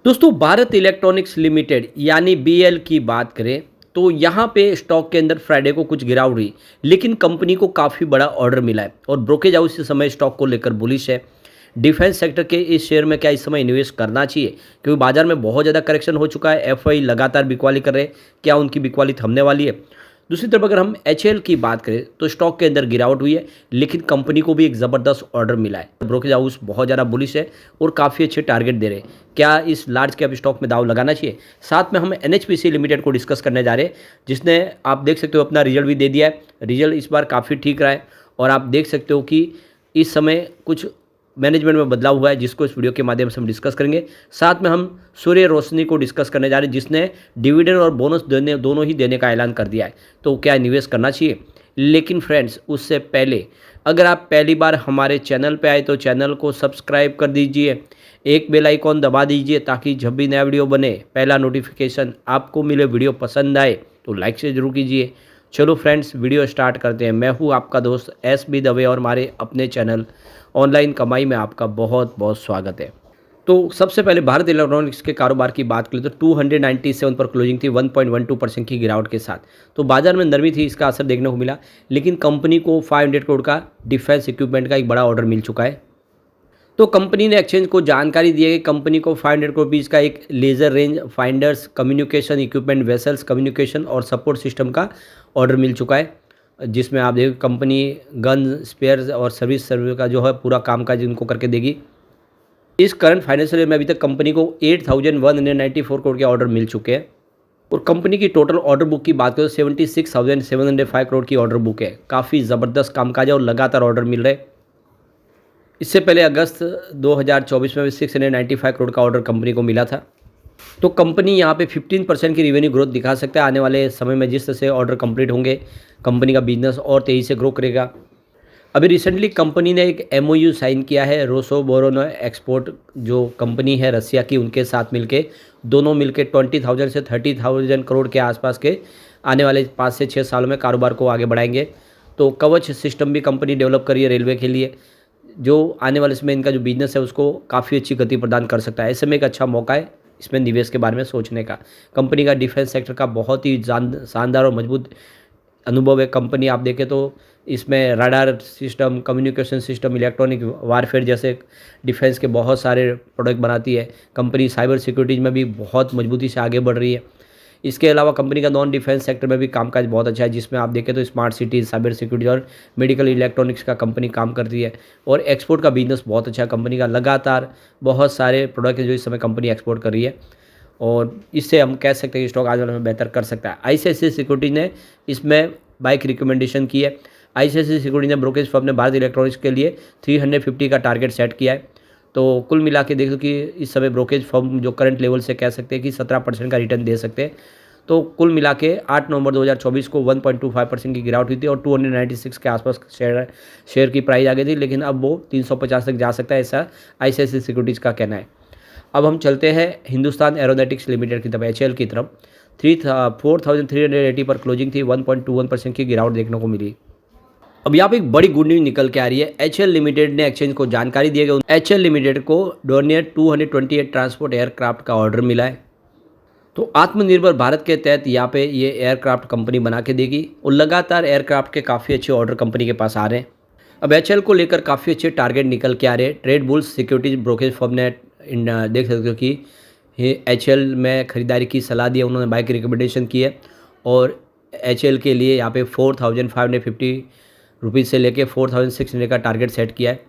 दोस्तों Bharat electronics limited यानी BL की बात करें तो यहाँ पे स्टॉक के अंदर फ्राइडे को कुछ गिरावट हुई, लेकिन कंपनी को काफ़ी बड़ा ऑर्डर मिला है और ब्रोकेज हाउस इस समय स्टॉक को लेकर बुलिश है। डिफेंस सेक्टर के इस शेयर में क्या इस समय इन्वेस्ट करना चाहिए, क्योंकि बाजार में बहुत ज़्यादा करेक्शन हो चुका है। एफआई लगातार बिकवाली कर रहे हैं, क्या उनकी बिकवाली थमने वाली है? दूसरी तरफ अगर हम एचएल की बात करें तो स्टॉक के अंदर गिरावट हुई है, लेकिन कंपनी को भी एक ज़बरदस्त ऑर्डर मिला है। ब्रोकेज हाउस बहुत ज़्यादा बुलिश है और काफ़ी अच्छे टारगेट दे रहे हैं। क्या इस लार्ज कैप स्टॉक में दाव लगाना चाहिए? साथ में हम एनएचपीसी लिमिटेड को डिस्कस करने जा रहे हैं, जिसने आप देख सकते हो अपना रिजल्ट भी दे दिया है। रिजल्ट इस बार काफ़ी ठीक रहा है और आप देख सकते हो कि इस समय कुछ मैनेजमेंट में बदलाव हुआ है, जिसको इस वीडियो के माध्यम से हम डिस्कस करेंगे। साथ में हम सूर्य रोशनी को डिस्कस करने जा रहे हैं, जिसने डिविडेंड और बोनस देने दोनों ही देने का ऐलान कर दिया है। तो क्या निवेश करना चाहिए? लेकिन फ्रेंड्स उससे पहले अगर आप पहली बार हमारे चैनल पे आए तो चैनल को सब्सक्राइब कर दीजिए, एक बेल आइकॉन दबा दीजिए ताकि जब भी नया वीडियो बने पहला नोटिफिकेशन आपको मिले। वीडियो पसंद आए तो लाइक से ज़रूर कीजिए। चलो फ्रेंड्स वीडियो स्टार्ट करते हैं। मैं हूँ आपका दोस्त एस बी दवे और हमारे अपने चैनल ऑनलाइन कमाई में आपका बहुत बहुत स्वागत है। तो सबसे पहले भारत इलेक्ट्रॉनिक्स के कारोबार की बात करें तो 297 पर क्लोजिंग थी 1.12% की गिरावट के साथ। तो बाजार में नरमी थी, इसका असर देखने को मिला, लेकिन कंपनी को 500 करोड़ का डिफेंस इक्विपमेंट का एक बड़ा ऑर्डर मिल चुका है। तो कंपनी ने एक्सचेंज को जानकारी दी है कि कंपनी को 500 करोड़ रुपीज़ का एक laser range finders communication equipment vessels communication और सपोर्ट सिस्टम का ऑर्डर मिल चुका है, जिसमें आप देखो कंपनी गन स्पेयर्स और सर्विस का जो है पूरा कामकाज इनको करके देगी। इस करंट फाइनेंशियल ईयर में अभी तक कंपनी को 8,194 करोड़ के ऑर्डर मिल चुके हैं और कंपनी की टोटल ऑर्डर बुक की बात करें तो 76,705 करोड़ की ऑर्डर बुक है। काफ़ी ज़बरदस्त कामकाज है और लगातार ऑर्डर मिल रहे हैं। इससे पहले अगस्त 2024 में भी 695 करोड़ का ऑर्डर कंपनी को मिला था। तो कंपनी यहाँ पे 15% की रिवेन्यू ग्रोथ दिखा सकता है। आने वाले समय में जिस तरह से ऑर्डर कंप्लीट होंगे कंपनी का बिजनेस और तेज़ी से ग्रो करेगा। अभी रिसेंटली कंपनी ने एक एमओयू साइन किया है रोसोबोरोन एक्सपोर्ट, जो कंपनी है रसिया की, उनके साथ मिलके दोनों मिलके 20,000 से 30,000 करोड़ के आसपास के आने वाले 5 से 6 सालों में कारोबार को आगे बढ़ाएंगे। तो कवच सिस्टम भी कंपनी डेवलप करी है रेलवे के लिए, जो आने वाले समय इनका जो बिजनेस है उसको काफ़ी अच्छी गति प्रदान कर सकता है। ऐसे में एक अच्छा मौका है इसमें निवेश के बारे में सोचने का। कंपनी का डिफेंस सेक्टर का बहुत ही शानदार और मजबूत अनुभव है। कंपनी आप देखें तो इसमें radar system, communication system, electronic warfare जैसे डिफेंस के बहुत सारे प्रोडक्ट बनाती है। कंपनी साइबर सिक्योरिटी में भी बहुत मजबूती से आगे बढ़ रही है। इसके अलावा कंपनी का नॉन डिफेंस सेक्टर में भी कामकाज बहुत अच्छा है, जिसमें आप देखें तो स्मार्ट सिटी, साइबर सिक्योरिटी और मेडिकल इलेक्ट्रॉनिक्स का कंपनी काम करती है और एक्सपोर्ट का बिजनेस बहुत अच्छा है कंपनी का। लगातार बहुत सारे प्रोडक्ट जो इस समय कंपनी एक्सपोर्ट कर रही है और इससे हम कह सकते हैं कि स्टॉक आज वाले में बेहतर कर सकता है। आईसीआईसीआई सिक्योरिटी ने इसमें बाइक रिकमेंडेशन की है। आईसीआईसीआई सिक्योरिटी ने ब्रोकरेज फर्म ने भारत इलेक्ट्रॉनिक्स के लिए 350 का टारगेट सेट किया है। तो कुल मिला के देख लो कि इस समय ब्रोकरेज फर्म जो करंट लेवल से कह सकते हैं कि 17% का रिटर्न दे सकते हैं। तो कुल मिला के 8 नवंबर 2024 को 1.25% की गिरावट हुई थी और 296 के आसपास शेयर की प्राइस आ गई थी, लेकिन अब वो 350 तक जा सकता है, ऐसा आईसीआईसीआई सिक्योरिटीज़ का कहना है। अब हम चलते हैं हिंदुस्तान एरोनॉटिक्स लिमिटेड की तरफ, एचएएल की तरफ। 4,380 पर क्लोजिंग थी, 1.21% की गिरावट देखने को मिली। अब यहाँ पे एक बड़ी गुड न्यूज़ निकल के आ रही है। एचएएल लिमिटेड ने एक्सचेंज को जानकारी दी है कि एचएएल लिमिटेड को डोर्नियर 228 ट्रांसपोर्ट एयरक्राफ्ट का ऑर्डर मिला है। तो आत्मनिर्भर भारत के तहत यहाँ पे ये एयरक्राफ्ट कंपनी बना के देगी और लगातार एयरक्राफ्ट के काफ़ी अच्छे ऑर्डर कंपनी के पास आ रहे हैं। अब एचएएल को लेकर काफ़ी अच्छे टारगेट निकल के आ रहे हैं। Trade bulls securities brokerage firm ने देख सकते हो कि एचएएल में खरीदारी की सलाह दी है, उन्होंने बाइक रिकमेंडेशन की है और एचएएल के लिए यहाँ पे 4,550 रुपीज़ से लेके 4,600 का टारगेट सेट किया है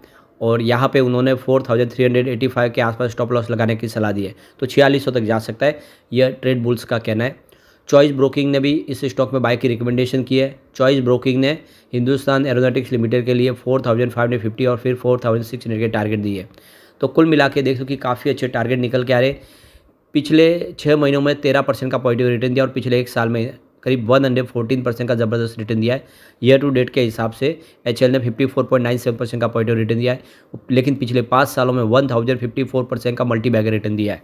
और यहाँ पे उन्होंने 4,385 के आसपास स्टॉप लॉस लगाने की सलाह दी है। तो 4600 तक जा सकता है, यह ट्रेड बुल्स का कहना है। चॉइस ब्रोकिंग ने भी इस स्टॉक में बाय की रिकमेंडेशन की है। चॉइस ब्रोकिंग ने हिंदुस्तान एरोनॉटिक्स लिमिटेड के लिए 4,550 और फिर 4,600 के टारगेट दिए। तो कुल मिला के देख लो कि काफ़ी अच्छे टारगेट निकल के आ रहे। पिछले 6 महीनों में 13% का पॉजिटिव रिटर्न दिया और पिछले 1 साल में करीब 114% का ज़बरदस्त रिटर्न दिया है। ईयर टू डेट के हिसाब से एचएएल ने 54.97% का पॉजिटिव रिटर्न दिया है, लेकिन पिछले 5 सालों में 1054% का मल्टी बैगर रिटर्न दिया है।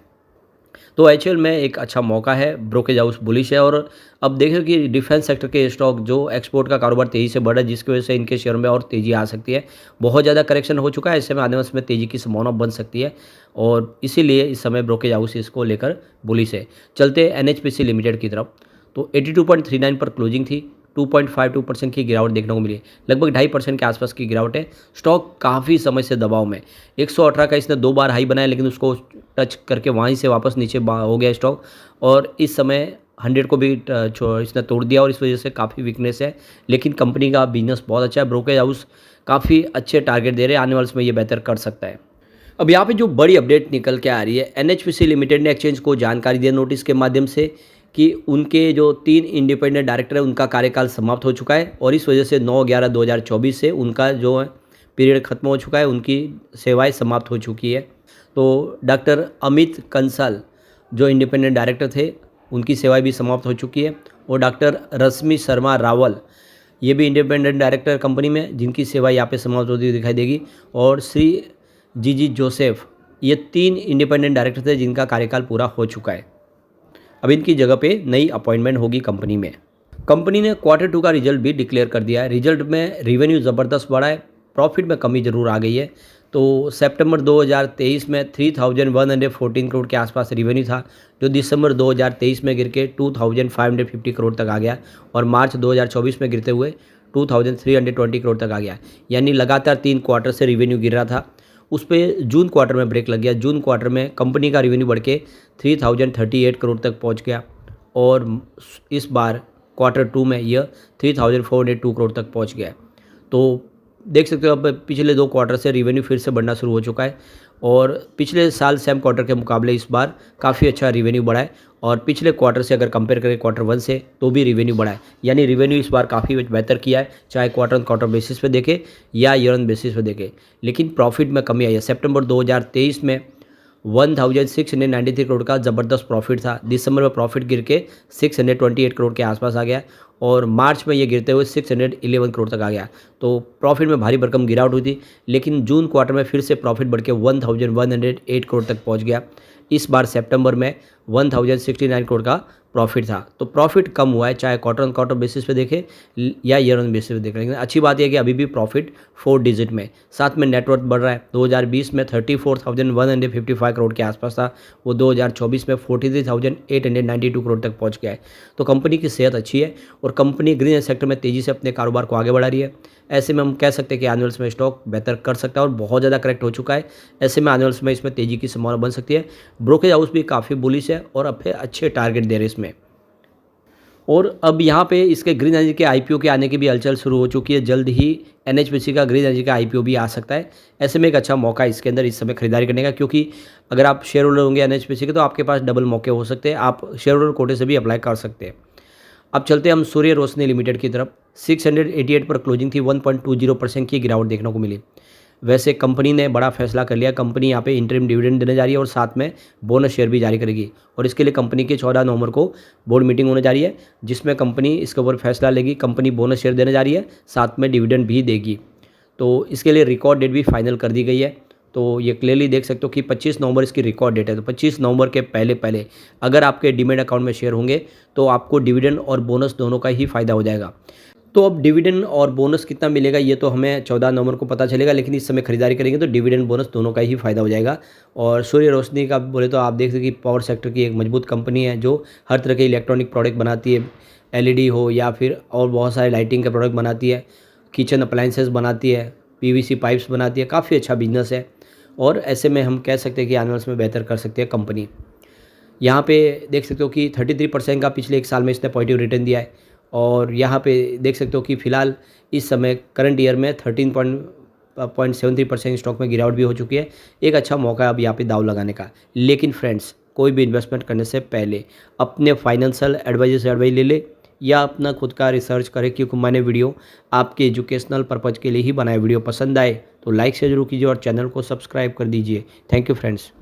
तो एचएल में एक अच्छा मौका है, ब्रोकेज हाउस बुलिश है। और अब देखिए कि डिफेंस सेक्टर के स्टॉक जो एक्सपोर्ट का कारोबार तेज़ी से बढ़ा है, जिसकी वजह से इनके शेयर में और तेज़ी आ सकती है। बहुत ज़्यादा करेक्शन हो चुका है, ऐसे में आने वाले समय तेज़ी की संभावना बन सकती है और इसीलिए इस समय ब्रोकेज हाउस इसको लेकर बुलिश है। चलते एनएचपीसी लिमिटेड की तरफ, तो 82.39 पर क्लोजिंग थी। 2.52% की गिरावट देखने को मिली, लगभग 2.5% के आसपास की गिरावट है। स्टॉक काफ़ी समय से दबाव में, 118 का इसने 2 बार हाई बनाया, लेकिन उसको टच करके वहीं से वापस नीचे हो गया स्टॉक और इस समय 100 को भी इसने तोड़ दिया और इस वजह से काफ़ी वीकनेस है। लेकिन कंपनी का बिजनेस बहुत अच्छा है, ब्रोकेज हाउस काफ़ी अच्छे टारगेट दे रहे हैं, आने वाले समय ये बेहतर कर सकता है। अब यहाँ पे जो बड़ी अपडेट निकल के आ रही है, एनएचपीसी लिमिटेड ने एक्सचेंज को जानकारी दी नोटिस के माध्यम से कि उनके जो 3 इंडिपेंडेंट डायरेक्टर है उनका कार्यकाल समाप्त हो चुका है और इस वजह से 9/11/2024 से उनका जो पीरियड खत्म हो चुका है, उनकी सेवाएं समाप्त हो चुकी है। तो डॉक्टर अमित कंसल जो इंडिपेंडेंट डायरेक्टर थे, उनकी सेवाएं भी समाप्त हो चुकी है और डॉक्टर रश्मि शर्मा रावल, ये भी इंडिपेंडेंट डायरेक्टर कंपनी में, जिनकी सेवा यहाँ पे समाप्त होती हुई दिखाई देगी। और श्री जीजी जोसेफ, ये 3 इंडिपेंडेंट डायरेक्टर थे जिनका कार्यकाल पूरा हो चुका है। अब इनकी जगह पे नई अपॉइंटमेंट होगी कंपनी में। कंपनी ने Q2 का रिजल्ट भी डिक्लेयर कर दिया है। रिजल्ट में रेवेन्यू ज़बरदस्त बढ़ा है, प्रॉफिट में कमी ज़रूर आ गई है। तो सितंबर 2023 में 3114 करोड़ के आसपास रेवेन्यू था, जो दिसंबर 2023 में गिर के 2550 करोड़ तक आ गया और मार्च 2024 में गिरते हुए 2320 करोड़ तक आ गया। यानी लगातार 3 क्वार्टर से रेवेन्यू गिर रहा था, उस पे जून क्वार्टर में ब्रेक लग गया। जून क्वार्टर में कंपनी का रेवेन्यू बढ़ के 3038 करोड़ तक पहुंच गया और इस बार Q2 में यह 3402 करोड़ तक पहुंच गया है। तो देख सकते हो अब पिछले 2 क्वार्टर से रेवेन्यू फिर से बढ़ना शुरू हो चुका है और पिछले साल सेम क्वार्टर के मुकाबले इस बार काफ़ी अच्छा रेवेन्यू बढ़ा है और पिछले क्वार्टर से अगर कंपेयर करें Q1 से तो भी रेवेन्यू बढ़ा है। यानी रेवेन्यू इस बार काफ़ी बेहतर किया है, चाहे क्वार्टर ऑन क्वार्टर बेसिस पे देखें या ईयर ऑन बेसिस पे देखें। लेकिन प्रॉफिट में कमी आई है। सितंबर 2023 में 1693 करोड़ का ज़बरदस्त प्रॉफिट था, दिसंबर में प्रॉफिट गिर के 628 करोड़ के आसपास आ गया और मार्च में ये गिरते हुए 611 करोड़ तक आ गया। तो प्रॉफिट में भारी भरकम गिरावट हुई थी, लेकिन जून क्वार्टर में फिर से प्रॉफिट बढ़ के 1108 करोड़ तक पहुंच गया। इस बार सितंबर में 1069 करोड़ का प्रॉफिट था। तो प्रॉफिट कम हुआ है, चाहे क्वार्टर ऑन क्वार्टर बेसिस पे देखें या ईयर ऑन बेसिस पे देखें। लेकिन अच्छी बात यह है कि अभी भी प्रॉफिट 4 डिजिट में, साथ में नेटवर्थ बढ़ रहा है। 2020 में 34,155 करोड़ के आसपास था, वो 2024 में 43,892 करोड़ तक पहुंच गया है। तो कंपनी की सेहत अच्छी है और कंपनी ग्रीन सेक्टर में तेज़ी से अपने कारोबार को आगे बढ़ा रही है। ऐसे में हम कह सकते हैं कि आने वाले समय स्टॉक बेहतर कर सकता है और बहुत ज़्यादा करेक्ट हो चुका है। ऐसे में आने वाले समय इसमें तेज़ी की संभावना बन सकती है। ब्रोकेज हाउस भी काफ़ी बुलिश है और अब अच्छे टारगेट दे रहे हैं इसमें। और अब यहाँ पे इसके ग्रीन एनर्जी के आईपीओ के आने की भी हलचल शुरू हो चुकी है। जल्द ही एनएचपीसी का ग्रीन एनर्जी का आईपीओ भी आ सकता है। ऐसे में एक अच्छा मौका है इसके अंदर इस समय खरीदारी करने का, क्योंकि अगर आप शेयर होल्डर होंगे एनएचपीसी के तो आपके पास डबल मौके हो सकते हैं, आप शेयर होल्डर कोटे से भी अप्लाई कर सकते हैं। अब चलते हैं हम सूर्य रोशनी लिमिटेड की तरफ। 688 पर क्लोजिंग थी, 1.20% की गिरावट देखने को मिली। वैसे कंपनी ने बड़ा फैसला कर लिया, कंपनी यहाँ पे इंटरिम डिविडेंड देने जा रही है और साथ में बोनस शेयर भी जारी करेगी और इसके लिए कंपनी की 14 नवंबर को बोर्ड मीटिंग होने जा रही है, जिसमें कंपनी इसके ऊपर फैसला लेगी। कंपनी बोनस शेयर देने जा रही है, साथ में डिविडेंड भी देगी। तो इसके लिए रिकॉर्ड डेट भी फाइनल कर दी गई है। तो ये क्लियरली देख सकते हो कि 25 नवंबर इसकी रिकॉर्ड डेट है। तो 25 नवंबर के पहले पहले अगर आपके डीमैट अकाउंट में शेयर होंगे तो आपको डिविडेंड और बोनस दोनों का ही फ़ायदा हो जाएगा। तो अब डिविडेंड और बोनस कितना मिलेगा ये तो हमें 14 नवंबर को पता चलेगा, लेकिन इस समय खरीदारी करेंगे तो डिविडेंड बोनस दोनों का ही फ़ायदा हो जाएगा। और सूर्य रोशनी का बोले तो आप देख सकते कि पावर सेक्टर की एक मजबूत कंपनी है जो हर तरह के इलेक्ट्रॉनिक प्रोडक्ट बनाती है, एलईडी हो या फिर और बहुत सारे लाइटिंग के प्रोडक्ट बनाती है, किचन अप्लाइंसेस बनाती है, पीवीसी पाइप्स बनाती है, काफ़ी अच्छा बिजनेस है। और ऐसे में हम कह सकते हैं कि आने वाले समय बेहतर कर सकते हैं कंपनी। यहाँ पे देख सकते हो कि 33% का पिछले 1 साल में इसने पॉजिटिव रिटर्न दिया है और यहाँ पे देख सकते हो कि फ़िलहाल इस समय करंट ईयर में 13.73% स्टॉक में गिरावट भी हो चुकी है। एक अच्छा मौका है अब यहाँ पे दाव लगाने का। लेकिन फ्रेंड्स, कोई भी इन्वेस्टमेंट करने से पहले अपने फाइनेंशियल एडवाइजर से एडवाइस ले ले या अपना खुद का रिसर्च करें, क्योंकि मैंने वीडियो आपके एजुकेशनल पर्पज़ के लिए ही बनाया। वीडियो पसंद आए तो लाइक से जरूर कीजिए और चैनल को सब्सक्राइब कर दीजिए। Thank you friends.